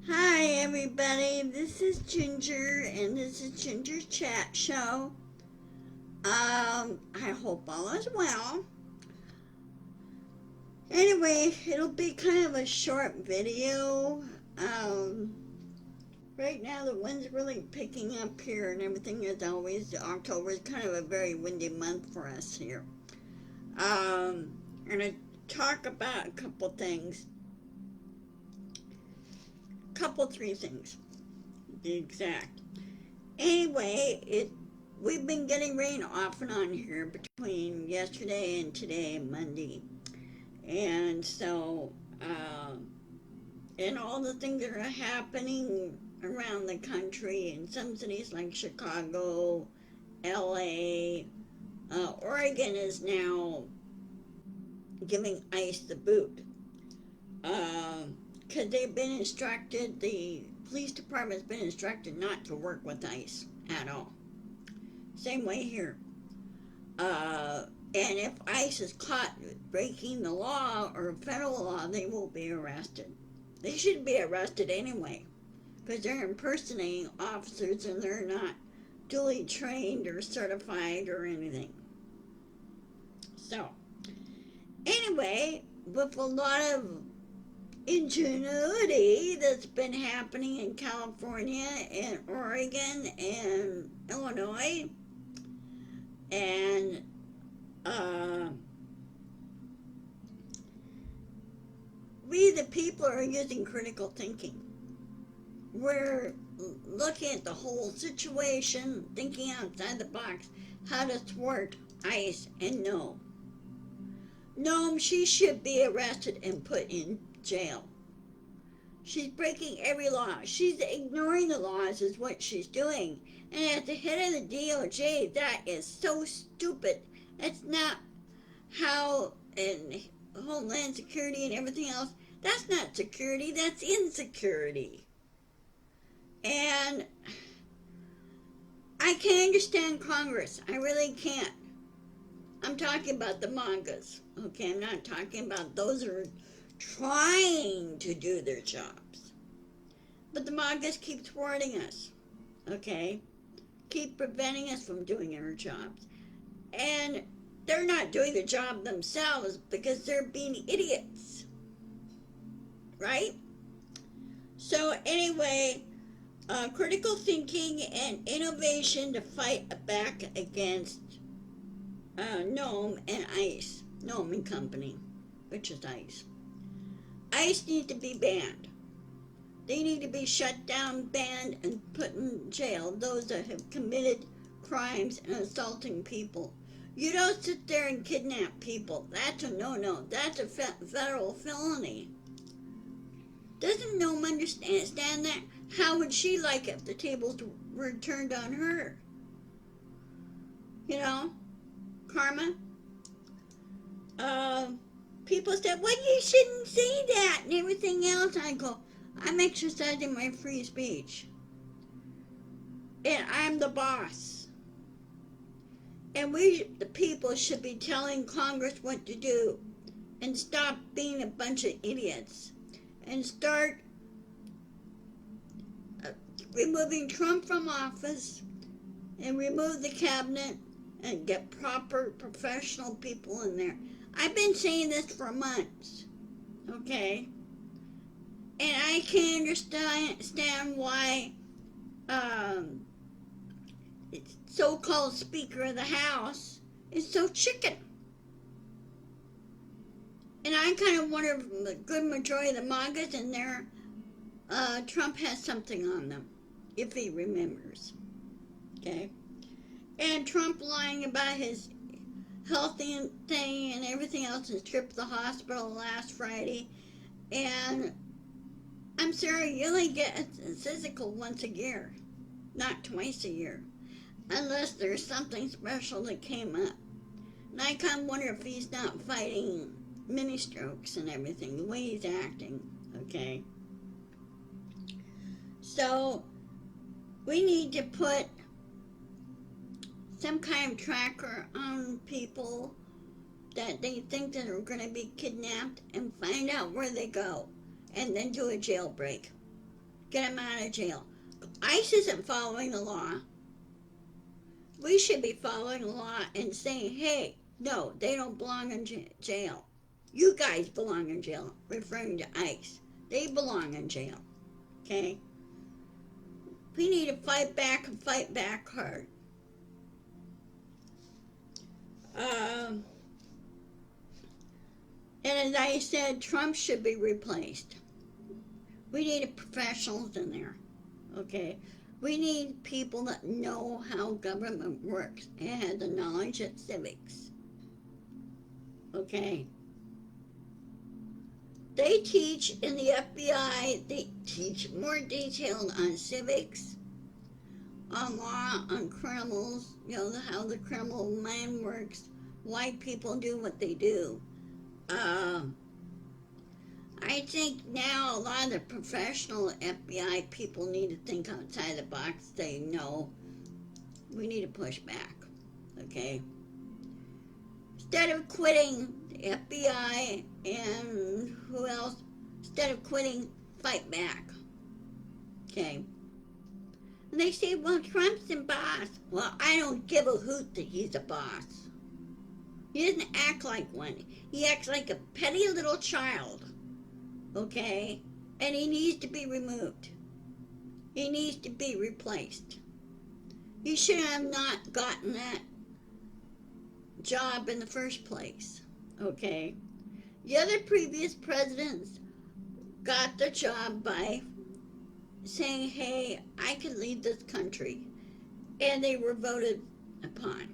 Hi everybody, this is Ginger and this is Ginger's Chat Show. I hope all is well. Anyway, it'll be kind of a short video. Um, right now the wind's really picking up here and everything as always. October is kind of a very windy month for us here. I'm gonna talk about a couple things. Three things. To be exact. Anyway, we've been getting rain off and on here between yesterday and today, Monday, and so and all the things that are happening around the country in some cities like Chicago, L.A., Oregon is now giving ICE the boot because they've been instructed. The police department's been instructed not to work with ICE at all. Same way here. And if ICE is caught breaking the law or federal law, they will be arrested. They should be arrested anyway because they're impersonating officers and they're not duly trained or certified or anything. So, anyway, with a lot of ingenuity that's been happening in California and Oregon and Illinois, and we the people are using critical thinking. We're looking at the whole situation, thinking outside the box, how to thwart ICE, and no, she should be arrested and put in jail. She's breaking every law. She's ignoring the laws is what she's doing. And at the head of the DOJ, that is so stupid. That's not how, and Homeland Security and everything else, that's not security, that's insecurity. And I can't understand Congress. I really can't. I'm talking about the mangas, okay? I'm not talking about those who are trying to do their jobs. But the mangas keep thwarting us, okay? Keep preventing us from doing our jobs. And they're not doing the job themselves because they're being idiots, right? So anyway, critical thinking and innovation to fight back against NOM and ICE, NOM and Company, which is ICE. ICE needs to be banned. They need to be shut down, banned, and put in jail, those that have committed crimes and assaulting people. You don't sit there and kidnap people. That's a no-no. That's a federal felony. Doesn't NOM understand that? How would she like it if the tables were turned on her? You know? Karma? People said, well, you shouldn't say that and everything else. I go, I'm exercising my free speech. And I'm the boss. And we, the people, should be telling Congress what to do and stop being a bunch of idiots and start removing Trump from office and remove the cabinet and get proper professional people in there. I've been saying this for months, okay? And I can't understand why so-called Speaker of the House is so chicken. And I kind of wonder if the good majority of the mangas in there, Trump has something on them, if he remembers, okay? And Trump lying about his healthy thing and everything else and trip to the hospital last Friday. And I'm sorry, you only get a physical once a year, not twice a year, unless there's something special that came up. And I kind of wonder if he's not fighting mini strokes and everything, the way he's acting, okay? So we need to put some kind of tracker on people that they think that are going to be kidnapped and find out where they go and then do a jailbreak. get them out of jail. ICE isn't following the law. We should be following the law and saying, hey, no, they don't belong in jail. You guys belong in jail, referring to ICE. They belong in jail, okay? We need to fight back and fight back hard. And as I said, Trump should be replaced. We need professionals in there, okay? We need people that know how government works and have the knowledge of civics, okay? They teach in the FBI, they teach more detailed on civics, on law, on criminals, you know, how the criminal mind works, why people do what they do. I think now a lot of the professional FBI people need to think outside the box, say, no, we need to push back, okay? Instead of quitting the FBI and who else, instead of quitting, fight back, okay? And they say, well, Trump's the boss. Well, I don't give a hoot that he's a boss. He doesn't act like one. He acts like a petty little child, okay? And he needs to be removed. He needs to be replaced. He should have not gotten that job in the first place, okay? The other previous presidents got the job by saying, hey, I could lead this country. And they were voted upon,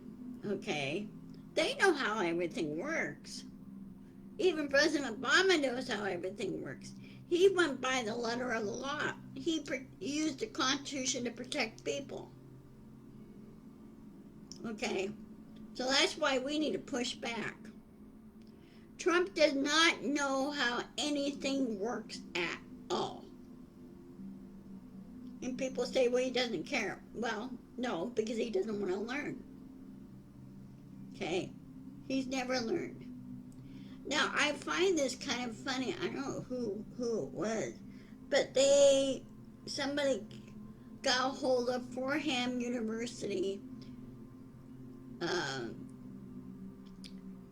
okay? They know how everything works. Even President Obama knows how everything works. He went by the letter of the law. He used the Constitution to protect people. Okay? So that's why we need to push back. Trump does not know how anything works at all. And people say, well, he doesn't care. Well, no, because he doesn't want to learn. Okay? He's never learned. Now, I find this kind of funny. I don't know who it was, but somebody got a hold of Fordham University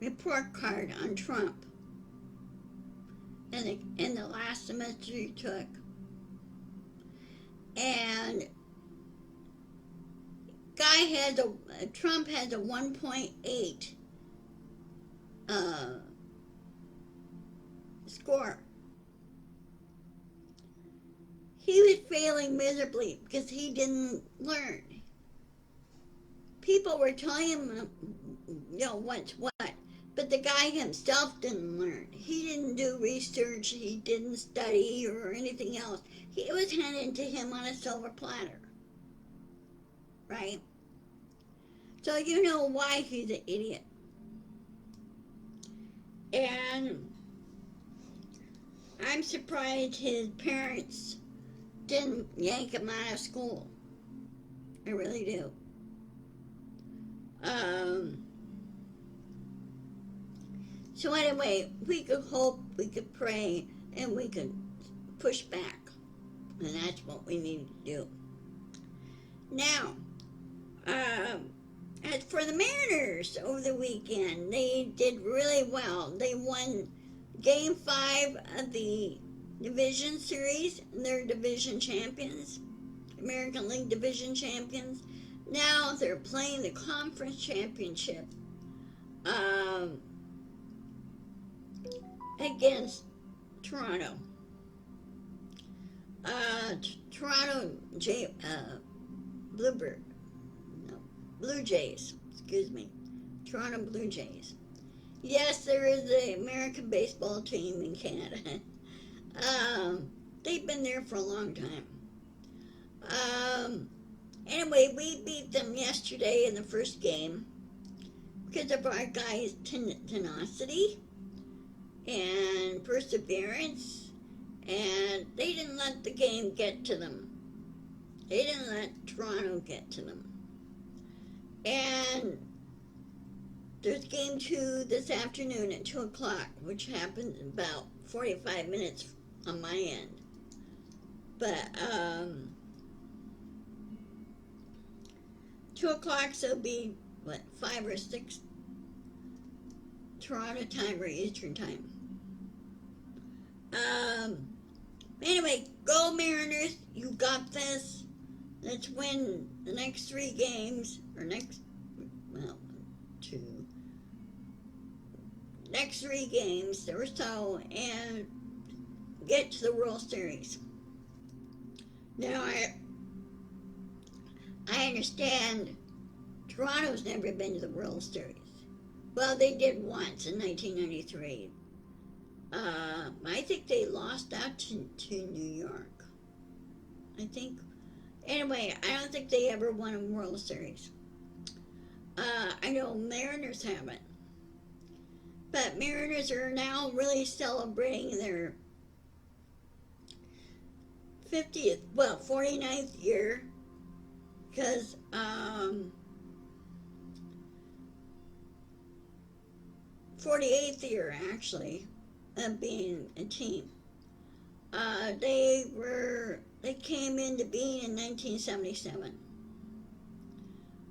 report card on Trump in the last semester he took. And Trump has a 1.8 score. He was failing miserably because he didn't learn. People were telling him, you know, what's what, but the guy himself didn't learn. He didn't do research, he didn't study or anything else. It was handed to him on a silver platter, right? So you know why he's an idiot. And I'm surprised his parents didn't yank him out of school. I really do. So anyway, we could hope, we could pray, and we could push back. And that's what we need to do. Now, as for the Mariners over the weekend, they did really well. They won Game 5 of the Division Series. They're division champions, American League division champions. Now they're playing the conference championship against Toronto. Blue Jays, excuse me. Toronto Blue Jays. Yes, there is the American baseball team in Canada. They've been there for a long time. Anyway, we beat them yesterday in the first game because of our guys' tenacity and perseverance, and they didn't let the game get to them. They didn't let Toronto get to them. And there's game 2 this afternoon at 2 o'clock, which happens in about 45 minutes on my end. But 2 o'clock, so it'll be what, 5 or 6 Toronto time or Eastern time. Anyway, go Mariners, you got this. Let's win the next 3 games, or next 3 games or so, and get to the World Series. Now, I understand Toronto's never been to the World Series. Well, they did once in 1993. I think they lost out to New York. I think. Anyway, I don't think they ever won a World Series. I know Mariners haven't. But Mariners are now really celebrating their 49th year. Because, 48th year, actually, of being a team. They came into being in 1977.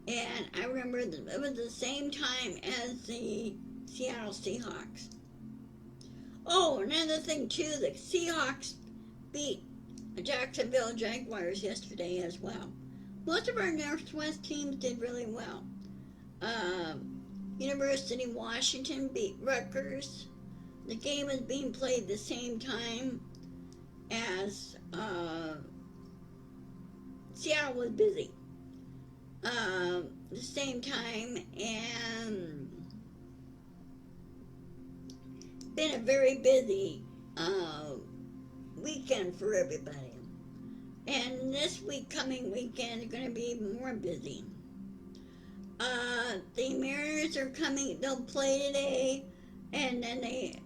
And I remember it was the same time as the Seattle Seahawks. Oh, another thing too, the Seahawks beat the Jacksonville Jaguars yesterday as well. Most of our Northwest teams did really well. University of Washington beat Rutgers. The game is being played the same time as Seattle was busy. The same time, and been a very busy weekend for everybody. And this coming weekend is going to be more busy. The Mariners are coming, they'll play today, and then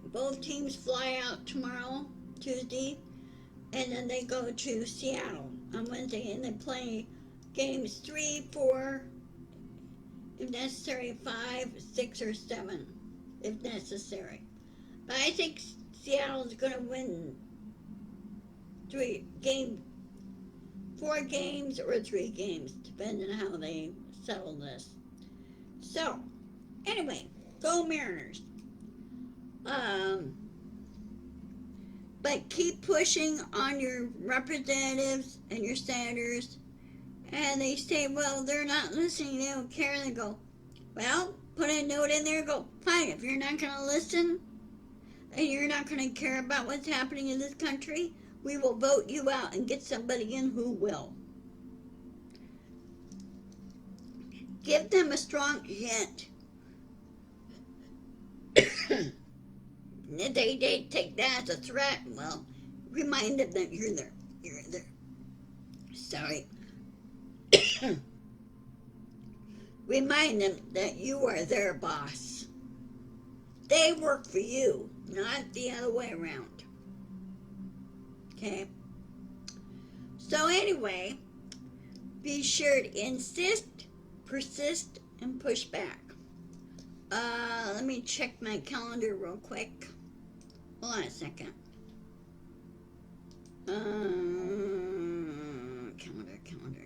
both teams fly out tomorrow, Tuesday, and then they go to Seattle on Wednesday, and they play games 3, 4, if necessary, 5, 6, or 7, if necessary. But I think Seattle's going to win 4 games or 3 games, depending on how they settle this. So, anyway, go Mariners. But keep pushing on your representatives and your senators. And they say, well, they're not listening, they don't care. And they go, well, put a note in there, go, fine, if you're not going to listen and you're not going to care about what's happening in this country, we will vote you out and get somebody in who will. Give them a strong hint. If they take that as a threat, well, remind them that you're there. Sorry. Remind them that you are their boss. They work for you, not the other way around. Okay? So anyway, be sure to insist, persist, and push back. Let me check my calendar real quick. Hold on a second.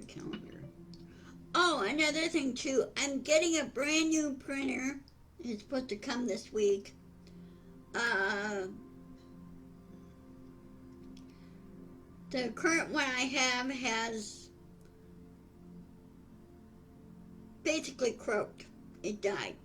Calendar. Oh, another thing too. I'm getting a brand new printer. It's supposed to come this week. The current one I have has basically croaked. It died.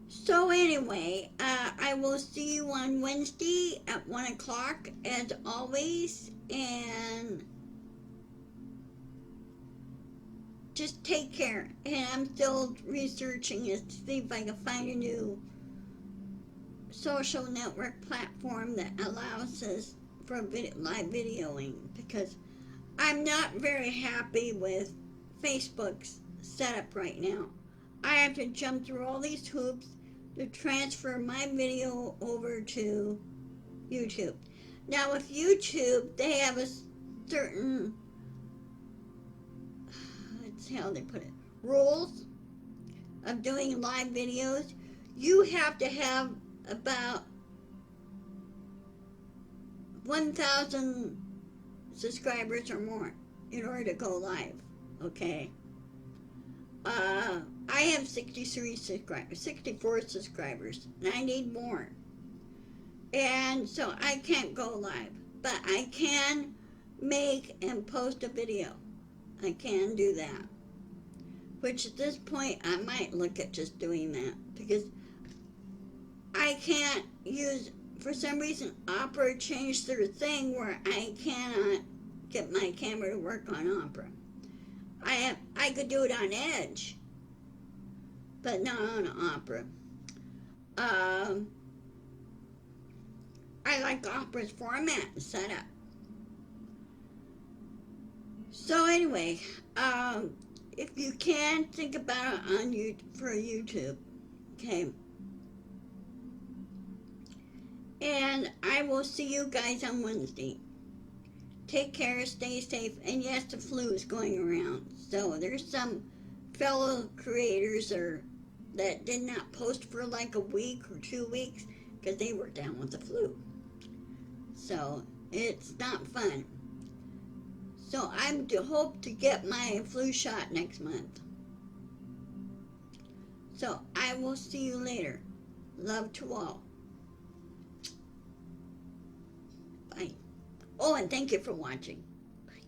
So anyway, I will see you on Wednesday at 1 o'clock as always, and just take care. And I'm still researching it to see if I can find a new social network platform that allows us for live videoing, because I'm not very happy with Facebook's setup right now. I have to jump through all these hoops to transfer my video over to YouTube. Now with YouTube, they have a certain, let's see how they put it, rules of doing live videos. You have to have about 1,000 subscribers or more in order to go live. Okay. I have 63 subscribers, 64 subscribers, and I need more. And so I can't go live, but I can make and post a video. I can do that. Which at this point, I might look at just doing that because I can't use, for some reason, Opera changed their thing where I cannot get my camera to work on Opera. I could do it on Edge, but not on Opera. I like Opera's format and setup. So anyway, if you can, think about it on for YouTube, okay? And I will see you guys on Wednesday. Take care, stay safe, and yes, the flu is going around. So there's some fellow creators that did not post for like a week or 2 weeks because they were down with the flu. So it's not fun. So I'm to hope to get my flu shot next month. So I will see you later. Love to all. Bye. Oh, and thank you for watching. Bye.